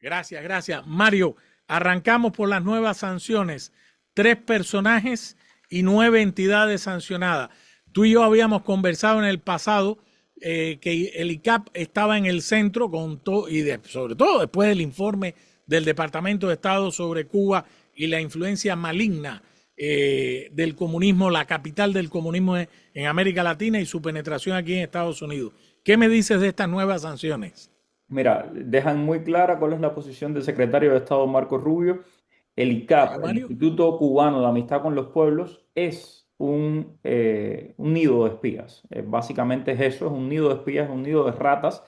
Gracias, gracias. Mario, arrancamos por las nuevas sanciones. 3 personajes y 9 entidades sancionadas. Tú y yo habíamos conversado en el pasado que el ICAP estaba en el centro con todo y sobre todo después del informe del Departamento de Estado sobre Cuba y la influencia maligna del comunismo, la capital del comunismo en América Latina y su penetración aquí en Estados Unidos. ¿Qué me dices de estas nuevas sanciones? Mira, dejan muy clara cuál es la posición del secretario de Estado Marco Rubio. El Bello, ICAP, el Mario. Instituto Cubano de Amistad con los Pueblos, es un nido de espías. Básicamente es eso, es un nido de espías, es un nido de ratas.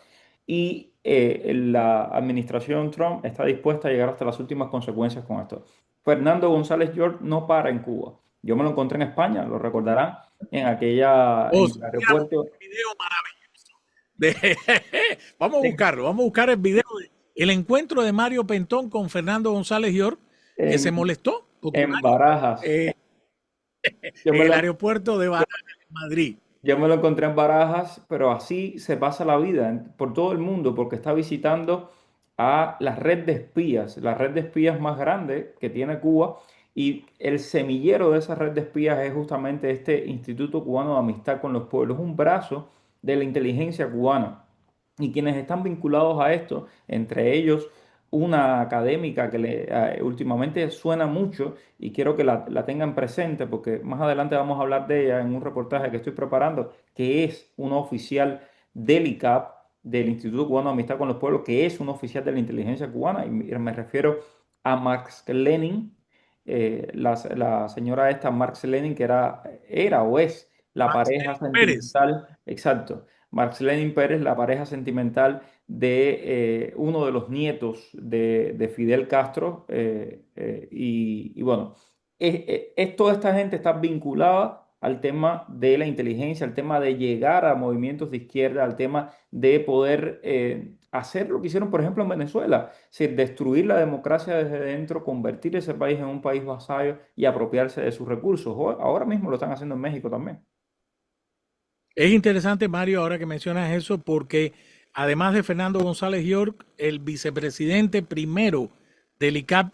Y la administración Trump está dispuesta a llegar hasta las últimas consecuencias con esto. Fernando González George no para en Cuba. Yo me lo encontré en España, lo recordarán, en Oh, el fíjate, aeropuerto. video maravilloso. Vamos a buscarlo, vamos a buscar el video el encuentro de Mario Pentón con Fernando González York, que se en, molestó porque en Mario, Barajas. eh, Yo me en el lo, aeropuerto de Barajas, en Madrid. yo me lo encontré en Barajas, pero así se pasa la vida por todo el mundo, porque está visitando a la red de espías más grande que tiene Cuba, y el semillero de esa red de espías es justamente este Instituto Cubano de Amistad con los Pueblos, un brazo de la inteligencia cubana. Y quienes están vinculados a esto, entre ellos una académica que últimamente suena mucho y quiero que la tengan presente porque más adelante vamos a hablar de ella en un reportaje que estoy preparando, que es una oficial del ICAP, del Instituto Cubano de Amistad con los Pueblos, que es un oficial de la inteligencia cubana, y me refiero a Marx Lenin, la señora esta, Marx Lenin, que era o es la Max pareja Lenin Pérez. sentimental, exacto, Marx Lenin Pérez, la pareja sentimental de uno de los nietos de Fidel Castro. Y bueno, toda esta gente está vinculada al tema de la inteligencia, al tema de llegar a movimientos de izquierda, al tema de poder hacer lo que hicieron, por ejemplo, en Venezuela, es decir, destruir la democracia desde dentro, convertir ese país en un país vasallo y apropiarse de sus recursos. Ahora mismo lo están haciendo en México también. Es interesante, Mario, ahora que mencionas eso, porque además de Fernando González York, el vicepresidente primero del ICAP,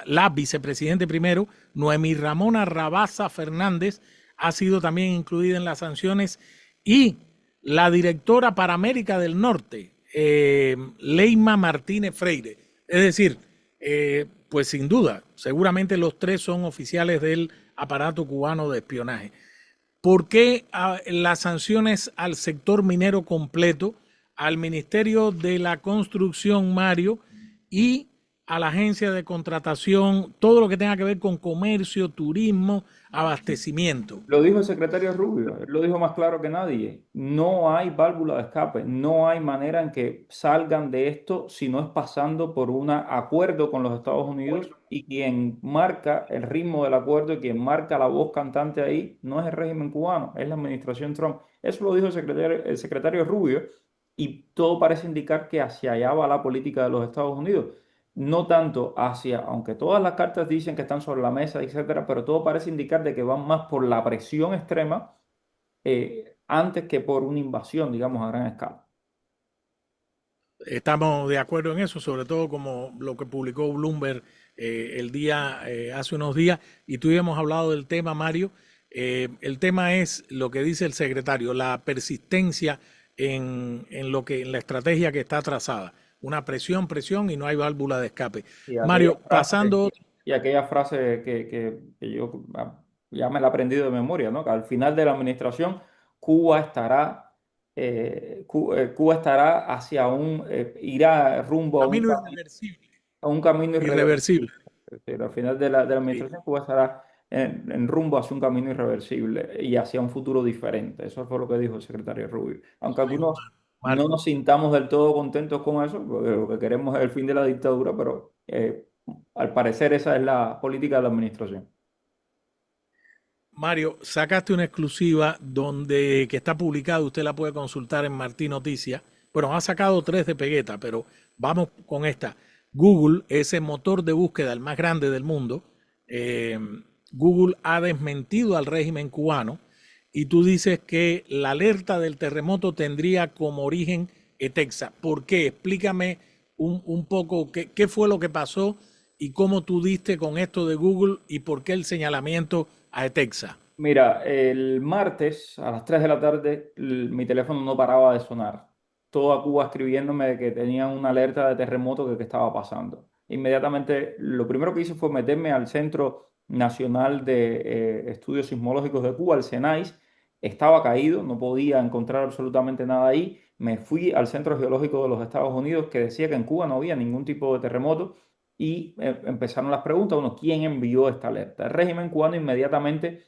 la vicepresidente primero, Noemí Ramona Rabasa Fernández, ha sido también incluida en las sanciones, y la directora para América del Norte, Leima Martínez Freire. Es decir, pues sin duda, seguramente los tres son oficiales del aparato cubano de espionaje. ¿Por qué las sanciones al sector minero completo, al Ministerio de la Construcción, Mario, y a la agencia de contratación, todo lo que tenga que ver con comercio, turismo, abastecimiento? Lo dijo el secretario Rubio, él lo dijo más claro que nadie. No hay válvula de escape, no hay manera en que salgan de esto si no es pasando por un acuerdo con los Estados Unidos, y quien marca el ritmo del acuerdo y quien marca la voz cantante ahí no es el régimen cubano, es la administración Trump. Eso lo dijo el secretario Rubio, y todo parece indicar que hacia allá va la política de los Estados Unidos. No tanto hacia, aunque todas las cartas dicen que están sobre la mesa, etcétera, pero todo parece indicar de que van más por la presión extrema antes que por una invasión, digamos, a gran escala. Estamos de acuerdo en eso, sobre todo como lo que publicó Bloomberg hace unos días, y tú y yo hemos hablado del tema, Mario. El tema es lo que dice el secretario, la persistencia en la estrategia que está trazada. Una presión, presión y no hay válvula de escape. Y aquella Mario, frase, pasando, y aquella frase que yo ya me la he aprendido de memoria, ¿no? Que al final de la administración, Cuba estará, Cuba estará irá rumbo camino irreversible, a un camino irreversible. irreversible. Es decir, al final de la Sí, administración, Cuba estará en rumbo hacia un camino irreversible y hacia un futuro diferente. Eso fue lo que dijo el secretario Rubio. Aunque ay, algunos no Mario. nos sintamos del todo contentos con eso, porque lo que queremos es el fin de la dictadura, pero al parecer esa es la política de la administración. Mario, sacaste una exclusiva que está publicada, usted la puede consultar en Martín Noticias. Bueno, ha sacado tres de Pegueta, pero vamos con esta. Google, ese motor de búsqueda el más grande del mundo, eh, Google ha desmentido al régimen cubano, y tú dices que la alerta del terremoto tendría como origen Etexa. ¿Por qué? Explícame un poco qué fue lo que pasó y cómo tú diste con esto de Google y por qué el señalamiento a Etexa. Mira, el martes a las 3 de la tarde mi teléfono no paraba de sonar. Toda Cuba escribiéndome de que tenían una alerta de terremoto que estaba pasando. Inmediatamente lo primero que hice fue meterme al Centro Nacional de Estudios Sismológicos de Cuba, el CENAIS. Estaba caído, no podía encontrar absolutamente nada ahí. Me fui al Centro Geológico de los Estados Unidos que decía que en Cuba no había ningún tipo de terremoto y empezaron las preguntas. Bueno, ¿quién envió esta alerta? El régimen cubano inmediatamente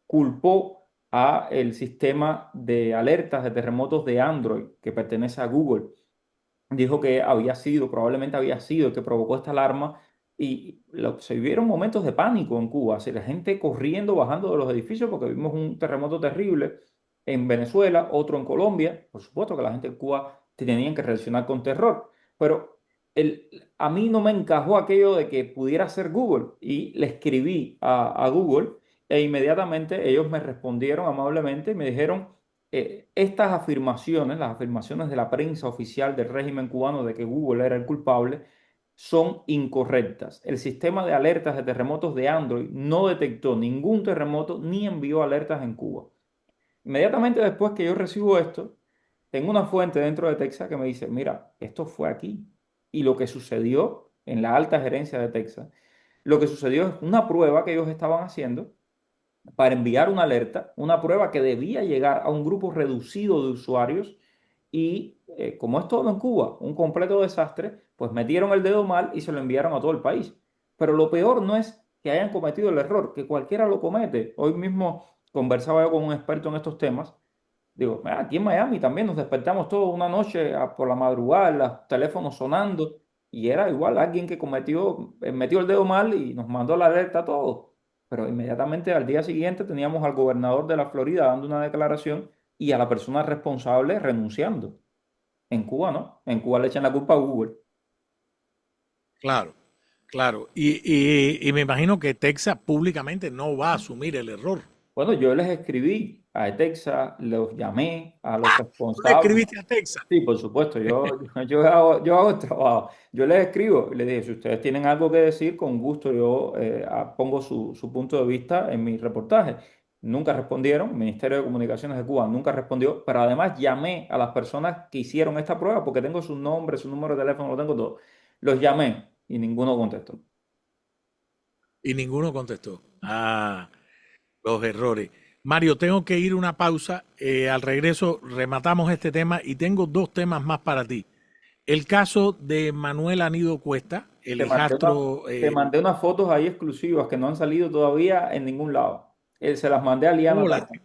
culpó a el sistema de alertas de terremotos de Android que pertenece a Google. Dijo que había sido, probablemente había sido el que provocó esta alarma y se vivieron momentos de pánico en Cuba, así la gente corriendo, bajando de los edificios porque vimos un terremoto terrible en Venezuela, otro en Colombia. Por supuesto que la gente en Cuba tenían que reaccionar con terror, pero a mí no me encajó aquello de que pudiera ser Google y le escribí a Google e inmediatamente ellos me respondieron amablemente y me dijeron, estas afirmaciones, las afirmaciones de la prensa oficial del régimen cubano de que Google era el culpable, son incorrectas. El sistema de alertas de terremotos de Android no detectó ningún terremoto ni envió alertas en Cuba. Inmediatamente después que yo recibo esto, tengo una fuente dentro de Texas que me dice, mira, esto fue aquí. Y lo que sucedió en la alta gerencia de Texas, lo que sucedió es una prueba que ellos estaban haciendo para enviar una alerta, una prueba que debía llegar a un grupo reducido de usuarios y como es todo en Cuba, un completo desastre, pues metieron el dedo mal y se lo enviaron a todo el país. Pero lo peor no es que hayan cometido el error, que cualquiera lo comete. Hoy mismo conversaba yo con un experto en estos temas. Digo, aquí en Miami también nos despertamos todos una noche por la madrugada, los teléfonos sonando, y era igual alguien que metió el dedo mal y nos mandó la alerta a todos. Pero inmediatamente al día siguiente teníamos al gobernador de la Florida dando una declaración y a la persona responsable renunciando. En Cuba no, en Cuba le echan la culpa a Google. Claro, claro. Y me imagino que Texas públicamente no va a asumir el error. Bueno, yo les escribí a Texas, los llamé a los Tú le responsables. escribiste a Texas. Sí, por supuesto, yo hago el trabajo. Yo les escribo y les dije, si ustedes tienen algo que decir, con gusto yo pongo su punto de vista en mi reportaje. Nunca respondieron, el Ministerio de Comunicaciones de Cuba nunca respondió, pero además llamé a las personas que hicieron esta prueba porque tengo su nombre, su número de teléfono, lo tengo todo. Los llamé y ninguno contestó. Y ninguno contestó. Ah, los errores. Mario, tengo que ir a una pausa. Al regreso rematamos este tema y tengo dos temas más para ti. El caso de Manuel Anido Cuesta, el Te mandé una- hijastro. Te mandé unas fotos ahí exclusivas que no han salido todavía en ningún lado. Se las mandé a Liana Hola, también.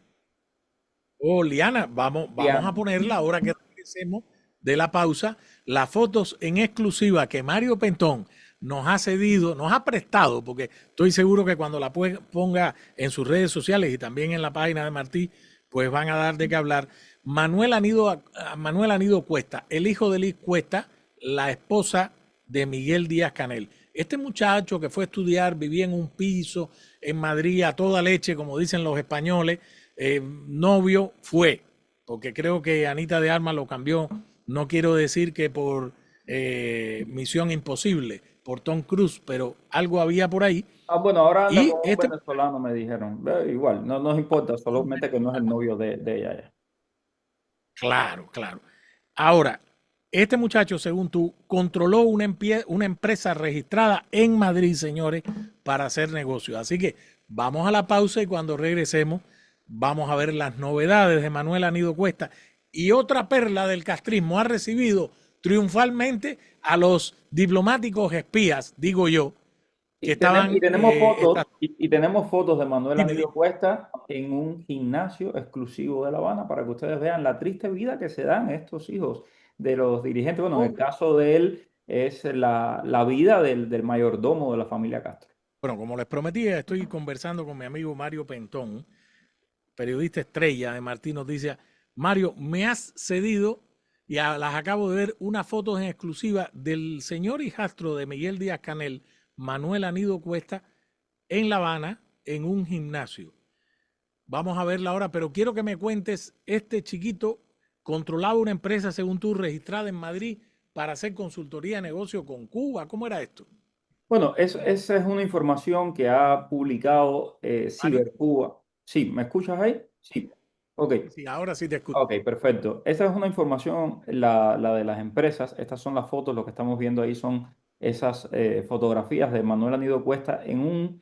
oh, Liana, vamos a Liana. ponerla ahora que regresemos de la pausa, las fotos en exclusiva que Mario Pentón nos ha cedido, nos ha prestado, porque estoy seguro que cuando la ponga en sus redes sociales y también en la página de Martí, pues van a dar de qué hablar. Manuel Anido Cuesta, el hijo de Liz Cuesta, la esposa de Miguel Díaz Canel. Este muchacho que fue a estudiar, vivía en un piso en Madrid a toda leche, como dicen los españoles, novio fue, porque creo que Anita de Armas lo cambió, no quiero decir que por Misión Imposible, por Tom Cruise, pero algo había por ahí. Bueno, ahora anda Y con un este, venezolano, me dijeron. Igual, no nos importa, solamente que no es el novio de ella ya. claro, claro. Ahora, este muchacho, según tú, controló una empresa registrada en Madrid, señores, para hacer negocios. Así que vamos a la pausa y cuando regresemos vamos a ver las novedades de Manuel Anido Cuesta. Y otra perla del castrismo ha recibido triunfalmente a los diplomáticos espías, digo yo, que Y estaban... tenemos fotos, y tenemos fotos de Manuel dime, Anido dime. Cuesta en un gimnasio exclusivo de La Habana para que ustedes vean la triste vida que se dan estos hijos de los dirigentes. Bueno, en el Oh, caso de él es la vida del mayordomo de la familia Castro. bueno, como les prometí, estoy conversando con mi amigo Mario Pentón, periodista estrella de Martín Noticias. Mario, me has cedido, y las acabo de ver, unas fotos en exclusiva del señor hijastro de Miguel Díaz Canel, Manuel Anido Cuesta, en La Habana, en un gimnasio. Vamos a verla ahora, pero quiero que me cuentes, este chiquito controlaba una empresa, según tú, registrada en Madrid para hacer consultoría de negocio con Cuba. ¿Cómo era esto? Bueno, esa es una información que ha publicado Mario, Cibercuba. Sí, ¿me escuchas ahí? Sí. Ok. sí, sí, ahora sí te escucho. Ok, perfecto. Esta es una información, la de las empresas. Estas son las fotos, lo que estamos viendo ahí son esas fotografías de Manuel Anido Cuesta en un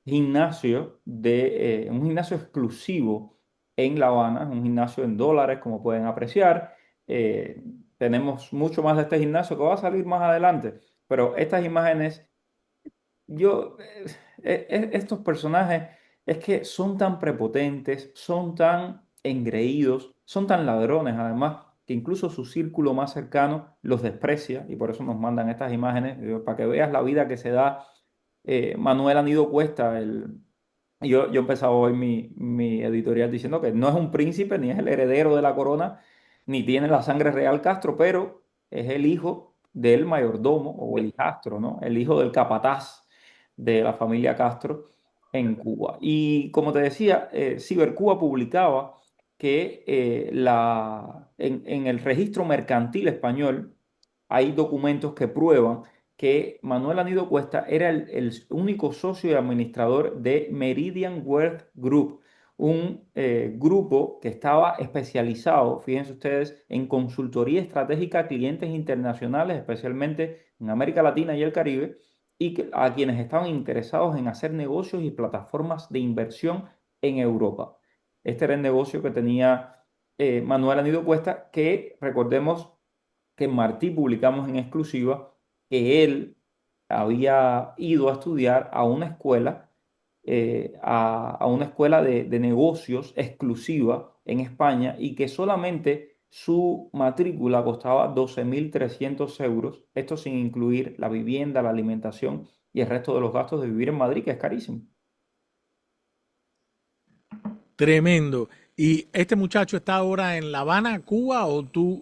gimnasio exclusivo en La Habana, un gimnasio en dólares, como pueden apreciar. Eh, Tenemos mucho más de este gimnasio que va a salir más adelante, pero estas imágenes yo, estos personajes es que son tan prepotentes, son tan engreídos, son tan ladrones además, que incluso su círculo más cercano los desprecia y por eso nos mandan estas imágenes, para que veas la vida que se da Manuel Anido Cuesta. Yo empezaba hoy mi editorial diciendo que no es un príncipe, ni es el heredero de la corona, ni tiene la sangre real Castro, pero es el hijo del mayordomo o el hijastro, ¿no? El hijo del capataz de la familia Castro en Cuba. Y como te decía, Cibercuba publicaba que en el registro mercantil español hay documentos que prueban que Manuel Anido Cuesta era el único socio y administrador de Meridian Wealth Group, un grupo que estaba especializado, fíjense ustedes, en consultoría estratégica a clientes internacionales, especialmente en América Latina y el Caribe, y a quienes estaban interesados en hacer negocios y plataformas de inversión en Europa. Este era el negocio que tenía Manuel Anido Cuesta, que recordemos que en Martí publicamos en exclusiva que él había ido a estudiar a una escuela, a una escuela de negocios exclusiva en España y que solamente su matrícula costaba 12.300 euros, esto sin incluir la vivienda, la alimentación y el resto de los gastos de vivir en Madrid, que es carísimo. Tremendo. ¿Y este muchacho está ahora en La Habana, Cuba, o tú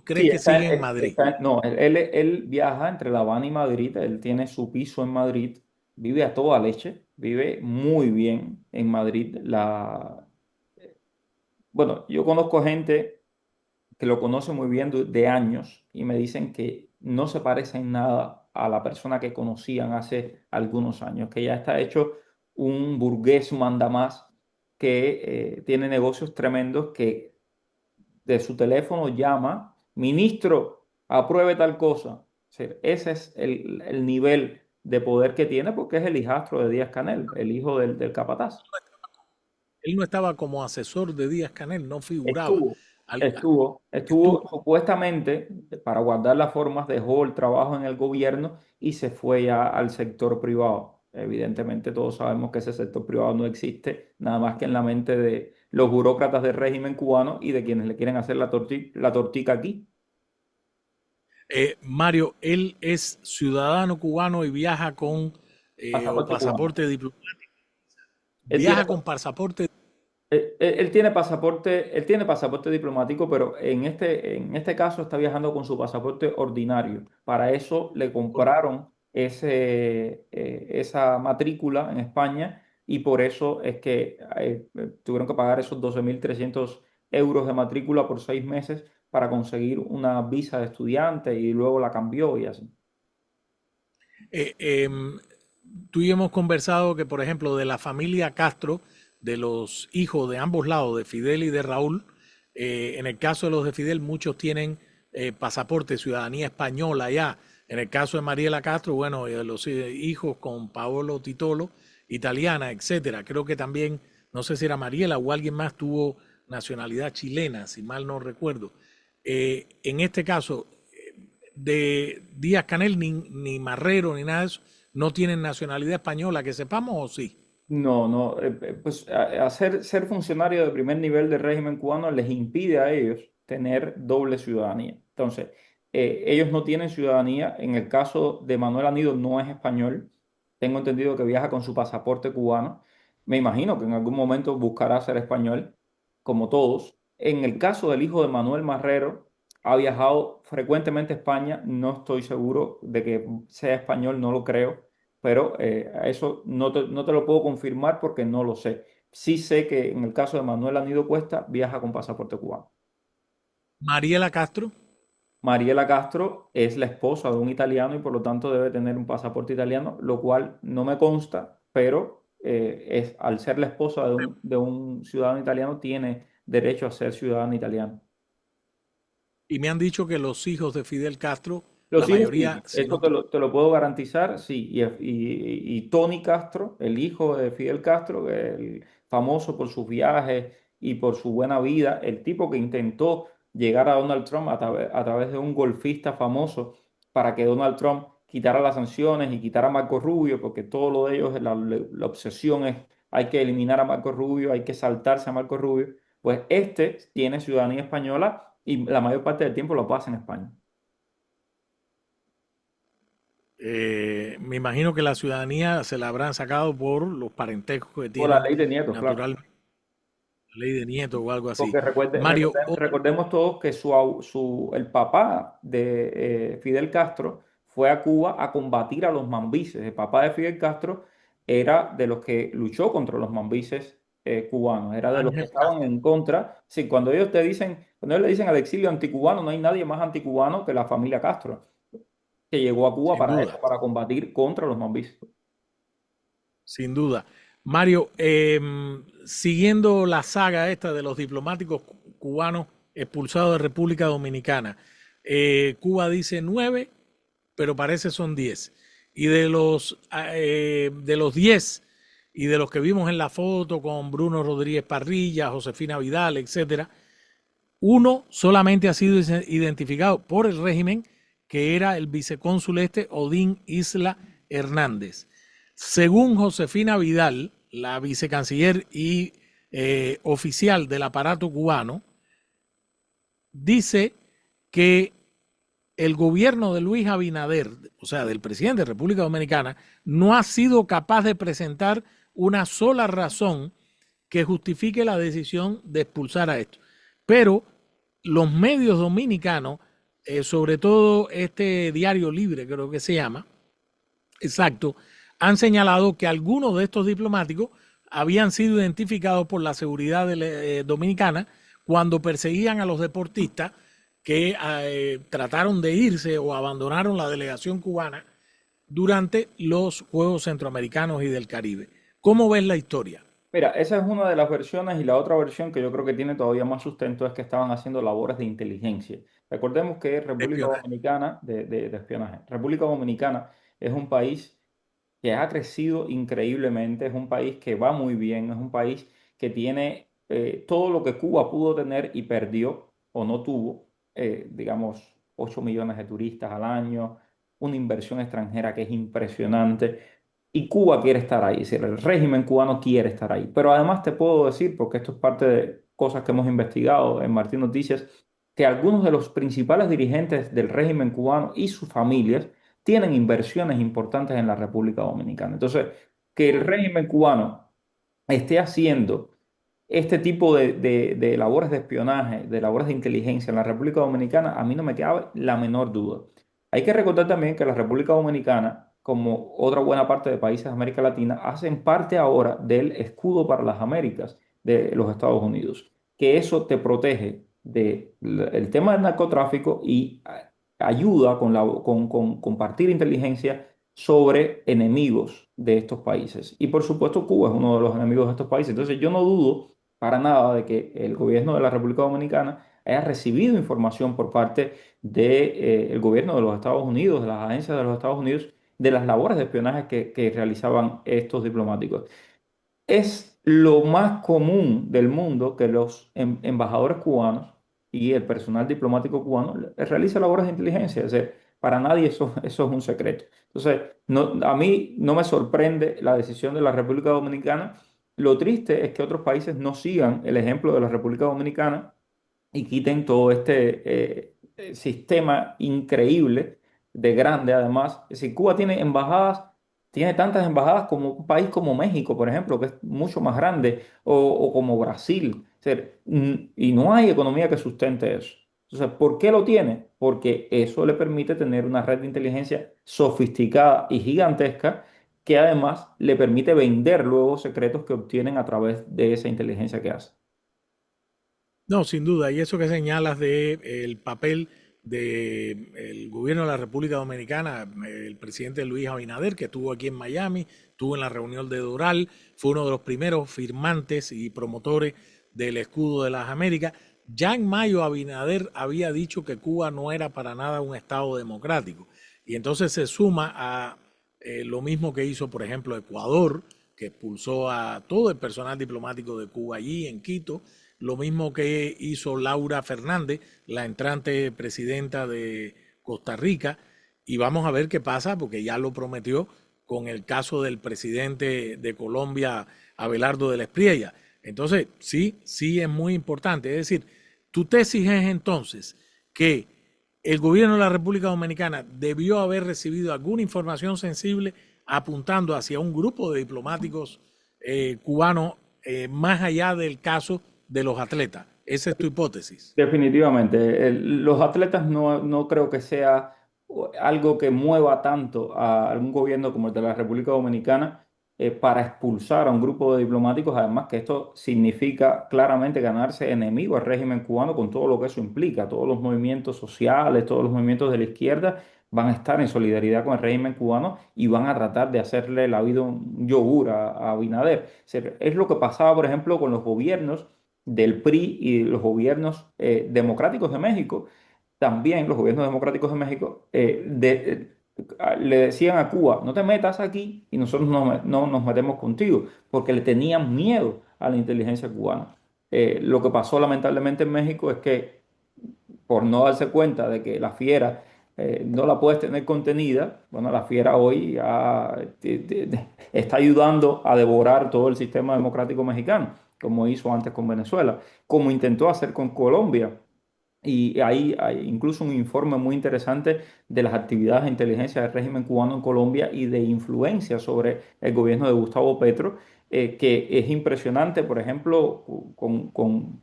crees Sí, que sigue en Madrid? no, él viaja entre La Habana y Madrid, él tiene su piso en Madrid, vive a toda leche, vive muy bien en Madrid. Bueno, yo conozco gente que lo conoce muy bien de años y me dicen que no se parece en nada a la persona que conocían hace algunos años, que ya está hecho un burgués mandamás que tiene negocios tremendos, que de su teléfono llama, ministro, apruebe tal cosa. Ese es el nivel de poder que tiene porque es el hijastro de Díaz Canel, el hijo del capataz. Él no estaba como asesor de Díaz Canel, no figuraba. Estuvo, Al- estuvo estuvo, supuestamente para guardar las formas, dejó el trabajo en el gobierno y se fue ya al sector privado. Evidentemente todos sabemos que ese sector privado no existe, nada más que en la mente de los burócratas del régimen cubano y de quienes le quieren hacer la tortica aquí. Mario, él es ciudadano cubano y viaja con o Pasaporte cubano. pasaporte diplomático. Él tiene, Viaja con pasaporte. él tiene pasaporte diplomático, pero en este caso está viajando con su pasaporte ordinario. Para eso le compraron esa matrícula en España y por eso es que tuvieron que pagar esos 12.300 euros de matrícula por 6 meses para conseguir una visa de estudiante y luego la cambió y así. Eh, em, Tú y yo hemos conversado que, por ejemplo, de la familia Castro, de los hijos de ambos lados, de Fidel y de Raúl, en el caso de los de Fidel, muchos tienen pasaporte, ciudadanía española ya. En el caso de Mariela Castro, bueno, de los hijos con Paolo Titolo, italiana, etcétera. Creo que también, no sé si era Mariela o alguien más tuvo nacionalidad chilena, si mal no recuerdo. En este caso, de Díaz Canel, ni Marrero, ni nada de eso, no tienen nacionalidad española, que sepamos o sí. No, no, pues ser funcionario de primer nivel del régimen cubano les impide a ellos tener doble ciudadanía. Entonces, ellos no tienen ciudadanía. En el caso de Manuel Anido no es español. Tengo entendido que viaja con su pasaporte cubano. Me imagino que en algún momento buscará ser español, como todos. En el caso del hijo de Manuel Marrero, ha viajado frecuentemente a España. No estoy seguro de que sea español, no lo creo, pero a eso no te lo puedo confirmar porque no lo sé. Sí sé que en el caso de Manuel Anido Cuesta viaja con pasaporte cubano. Mariela Castro, Mariela Castro es la esposa de un italiano y por lo tanto debe tener un pasaporte italiano, lo cual no me consta, pero al ser la esposa de un ciudadano italiano, tiene derecho a ser ciudadano italiano. Y me han dicho que los hijos de Fidel Castro, la Los hijos mayoría, sí, si eso no, te lo puedo garantizar, sí. Y Tony Castro, el hijo de Fidel Castro, el famoso por sus viajes y por su buena vida, el tipo que intentó llegar a Donald Trump a través de un golfista famoso para que Donald Trump quitara las sanciones y quitara a Marco Rubio, porque todo lo de ellos, la obsesión es hay que eliminar a Marco Rubio, hay que saltarse a Marco Rubio. Pues este tiene ciudadanía española y la mayor parte del tiempo lo pasa en España. me imagino que la ciudadanía se la habrán sacado por los parentescos que Por la tienen ley de nietos, claro. naturalmente, ley de nieto o algo así. Porque Mario, recordemos todos que el papá de Fidel Castro fue a Cuba a combatir a los mambises. El papá de Fidel Castro era de los que luchó contra los mambises cubanos, era de los que Ángel estaban Castro, en contra. Sí, cuando ellos le dicen al exilio anticubano, no hay nadie más anticubano que la familia Castro, que llegó a Cuba sin para duda. eso, para combatir contra los mambises. Sin duda. Mario, siguiendo la saga esta de los diplomáticos cubanos expulsados de República Dominicana, Cuba dice 9, pero parece son 10. Y de los 10 y de los que vimos en la foto con Bruno Rodríguez Parrilla, Josefina Vidal, etcétera, uno solamente ha sido identificado por el régimen, que era el vicecónsul Odín Isla Hernández. Según Josefina Vidal, la vicecanciller y oficial del aparato cubano, dice que el gobierno de Luis Abinader, o sea, del presidente de República Dominicana, no ha sido capaz de presentar una sola razón que justifique la decisión de expulsar a esto. Pero los medios dominicanos, sobre todo este Diario Libre, creo que se llama, exacto, han señalado que algunos de estos diplomáticos habían sido identificados por la seguridad dominicana cuando perseguían a los deportistas que trataron de irse o abandonaron la delegación cubana durante los Juegos Centroamericanos y del Caribe. ¿Cómo ves la historia? Mira, esa es una de las versiones y la otra versión que yo creo que tiene todavía más sustento es que estaban haciendo labores de inteligencia. Recordemos que República Espionaje. Dominicana, de espionaje, República Dominicana es un país que ha crecido increíblemente, es un país que va muy bien, es un país que tiene todo lo que Cuba pudo tener y perdió o no tuvo, digamos, 8 millones de turistas al año, una inversión extranjera que es impresionante. Y Cuba quiere estar ahí, es decir, el régimen cubano quiere estar ahí. Pero además te puedo decir, porque esto es parte de cosas que hemos investigado en Martín Noticias, que algunos de los principales dirigentes del régimen cubano y sus familias tienen inversiones importantes en la República Dominicana. Entonces, que el régimen cubano esté haciendo este tipo de labores de espionaje, de labores de inteligencia en la República Dominicana, a mí no me cabe la menor duda. Hay que recordar también que la República Dominicana, como otra buena parte de países de América Latina, hacen parte ahora del escudo para las Américas de los Estados Unidos, que eso te protege del tema del narcotráfico y ayuda con compartir inteligencia sobre enemigos de estos países. Y por supuesto, Cuba es uno de los enemigos de estos países. Entonces, yo no dudo para nada de que el gobierno de la República Dominicana haya recibido información por parte del gobierno de los Estados Unidos, de las agencias de los Estados Unidos, de las labores de espionaje que realizaban estos diplomáticos. Es lo más común del mundo que los embajadores cubanos y el personal diplomático cubano realice labores de inteligencia. Es decir, para nadie eso es un secreto. Entonces, a mí no me sorprende la decisión de la República Dominicana. Lo triste es que otros países no sigan el ejemplo de la República Dominicana y quiten todo este sistema increíble de grande, además. Es decir, Cuba tiene embajadas, tiene tantas embajadas como un país como México, por ejemplo, que es mucho más grande, o como Brasil. Es decir, y no hay economía que sustente eso. Entonces, ¿por qué lo tiene? Porque eso le permite tener una red de inteligencia sofisticada y gigantesca que además le permite vender luego secretos que obtienen a través de esa inteligencia que hace. No, sin duda. Y eso que señalas de el papel del gobierno de la República Dominicana, el presidente Luis Abinader, que estuvo aquí en Miami, estuvo en la reunión de Doral, fue uno de los primeros firmantes y promotores del escudo de las Américas. Ya en mayo Abinader había dicho que Cuba no era para nada un Estado democrático. Y entonces se suma a lo mismo que hizo, por ejemplo, Ecuador, que expulsó a todo el personal diplomático de Cuba allí en Quito, lo mismo que hizo Laura Fernández, la entrante presidenta de Costa Rica, y vamos a ver qué pasa, porque ya lo prometió con el caso del presidente de Colombia, Abelardo de la Espriella. Entonces, sí, sí es muy importante. Es decir, tu tesis es entonces que el gobierno de la República Dominicana debió haber recibido alguna información sensible apuntando hacia un grupo de diplomáticos cubanos más allá del caso de los atletas. Esa es tu hipótesis. Definitivamente. Los atletas no creo que sea algo que mueva tanto a algún gobierno como el de la República Dominicana para expulsar a un grupo de diplomáticos. Además que esto significa claramente ganarse enemigo al régimen cubano con todo lo que eso implica. Todos los movimientos sociales, todos los movimientos de la izquierda van a estar en solidaridad con el régimen cubano y van a tratar de hacerle la vida un yogur a Abinader. Es lo que pasaba, por ejemplo, con los gobiernos del PRI y los gobiernos democráticos de México. También los gobiernos democráticos de México le decían a Cuba, no te metas aquí y nosotros no nos metemos contigo, porque le tenían miedo a la inteligencia cubana. Lo que pasó lamentablemente en México es que por no darse cuenta de que la fiera no la puedes tener contenida, bueno, la fiera hoy ya, está ayudando a devorar todo el sistema democrático mexicano, como hizo antes con Venezuela, como intentó hacer con Colombia. Y ahí hay incluso un informe muy interesante de las actividades de inteligencia del régimen cubano en Colombia y de influencia sobre el gobierno de Gustavo Petro, que es impresionante, por ejemplo, con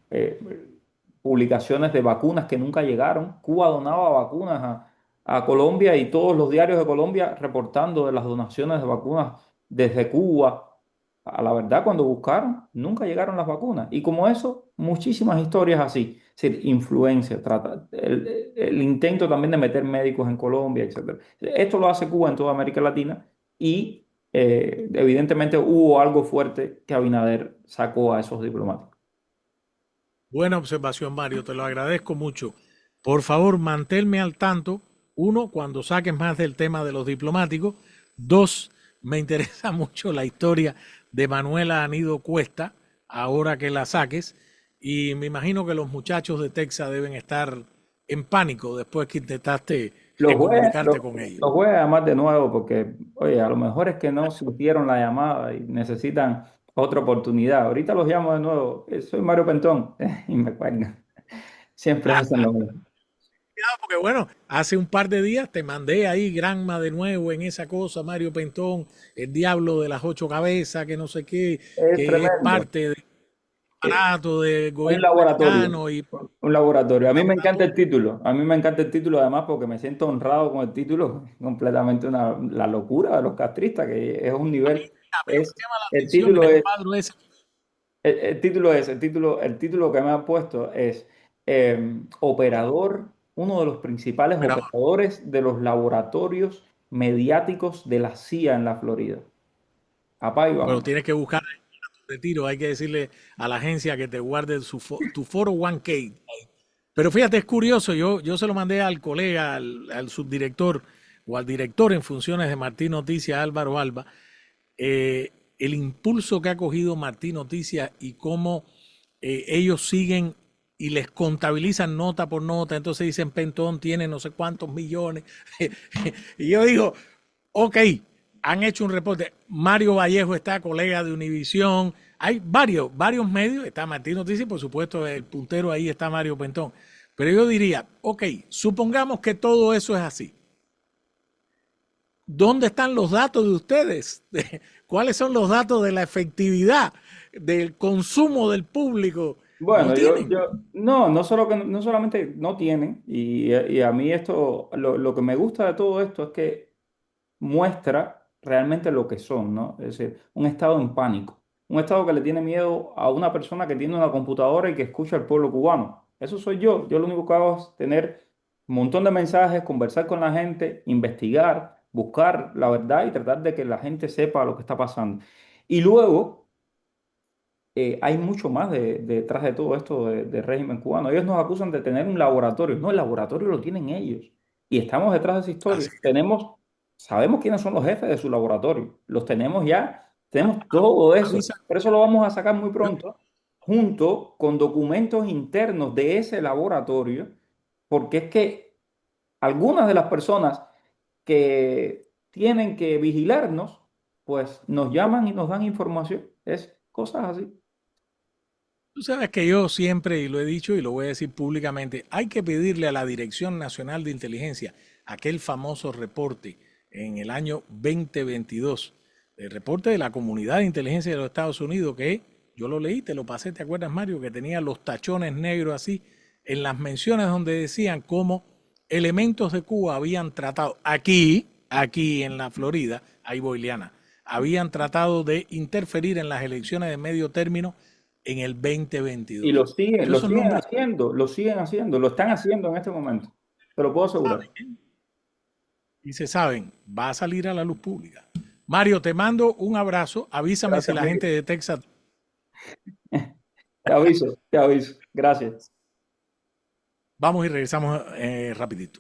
publicaciones de vacunas que nunca llegaron. Cuba donaba vacunas a Colombia y todos los diarios de Colombia reportando de las donaciones de vacunas desde Cuba. A la verdad, cuando buscaron, nunca llegaron las vacunas. Y como eso, muchísimas historias así. Es decir, influencia, el intento también de meter médicos en Colombia, etcétera. Esto lo hace Cuba en toda América Latina y evidentemente hubo algo fuerte que Abinader sacó a esos diplomáticos. Buena observación, Mario, te lo agradezco mucho. Por favor, manténme al tanto. Uno, cuando saques más del tema de los diplomáticos. Dos, me interesa mucho la historia de Manuela Anido Cuesta, ahora que la saques. Y me imagino que los muchachos de Texas deben estar en pánico después que intentaste Los jueces, comunicarte con ellos. los jueces además de nuevo, porque, oye, a lo mejor es que no supieron la llamada y necesitan otra oportunidad. Ahorita los llamo de nuevo. Soy Mario Pentón y me cuelgan. Siempre hacen lo mismo. Porque bueno, hace un par de días te mandé ahí Granma de nuevo en esa cosa, Mario Pentón, el diablo de las ocho cabezas, que no sé qué, Es que es tremendo. parte del Eh, aparato del Un gobierno laboratorio. americano y Un laboratorio. A mí me encanta laboratorio. el título. A mí me encanta el título además porque me siento honrado con el título. Completamente la locura de los castristas, que es un nivel. A mí lo que Es, me llama la el atención título en el es cuadro ese, el título que me han puesto es operador, uno de los principales operador. operadores de los laboratorios mediáticos de la CIA en la Florida. Apá y Bueno, vámonos. tienes que buscar tu retiro, hay que decirle a la agencia que te guarde tu 401k. Pero fíjate, es curioso, yo se lo mandé al colega, al subdirector o al director en funciones de Martín Noticias, Álvaro Alba, el impulso que ha cogido Martín Noticias y cómo ellos siguen y les contabilizan nota por nota, entonces dicen Pentón tiene no sé cuántos millones. Y yo digo, ok, han hecho un reporte. Mario Vallejo está, colega de Univisión. Hay varios medios. Está Martín Noticias y por supuesto el puntero ahí está Mario Pentón. Pero yo diría, ok, supongamos que todo eso es así. ¿Dónde están los datos de ustedes? ¿Cuáles son los datos de la efectividad del consumo del público? No Bueno, tienen. no solo no solamente no tienen, y a mí esto, lo que me gusta de todo esto es que muestra realmente lo que son, ¿no? Es decir, un estado en pánico, un estado que le tiene miedo a una persona que tiene una computadora y que escucha al pueblo cubano. Eso soy yo. Yo lo único que hago es tener Un montón de mensajes, conversar con la gente, investigar, buscar la verdad y tratar de que la gente sepa lo que está pasando. Y luego hay mucho más detrás de todo esto del régimen cubano. Ellos nos acusan de tener un laboratorio. No, el laboratorio lo tienen ellos. Y estamos detrás de esa historia. Así Sabemos quiénes son los jefes de su laboratorio. Los tenemos ya, tenemos todo eso. avisa. Por eso lo vamos a sacar muy Yo, pronto, junto con documentos internos de ese laboratorio, porque es que algunas de las personas que tienen que vigilarnos, pues nos llaman y nos dan información. Es cosas así. Tú sabes que yo siempre, y lo he dicho y lo voy a decir públicamente, hay que pedirle a la Dirección Nacional de Inteligencia aquel famoso reporte en el año 2022, el reporte de la Comunidad de Inteligencia de los Estados Unidos, que yo lo leí, te lo pasé, ¿te acuerdas, Mario? Que tenía los tachones negros así en las menciones donde decían cómo elementos de Cuba habían tratado aquí en la Florida, ahí Boiliana, habían tratado de interferir en las elecciones de medio término en el Y 2022. Yo lo esos siguen nombres haciendo, lo siguen haciendo, lo están haciendo en este momento. Te lo puedo asegurar. saben y se saben, va a salir a la luz pública. Mario, te mando un abrazo. Avísame si Gracias, la gente Miguel. de Texas. Te aviso, te aviso. Gracias. Vamos y regresamos rapidito.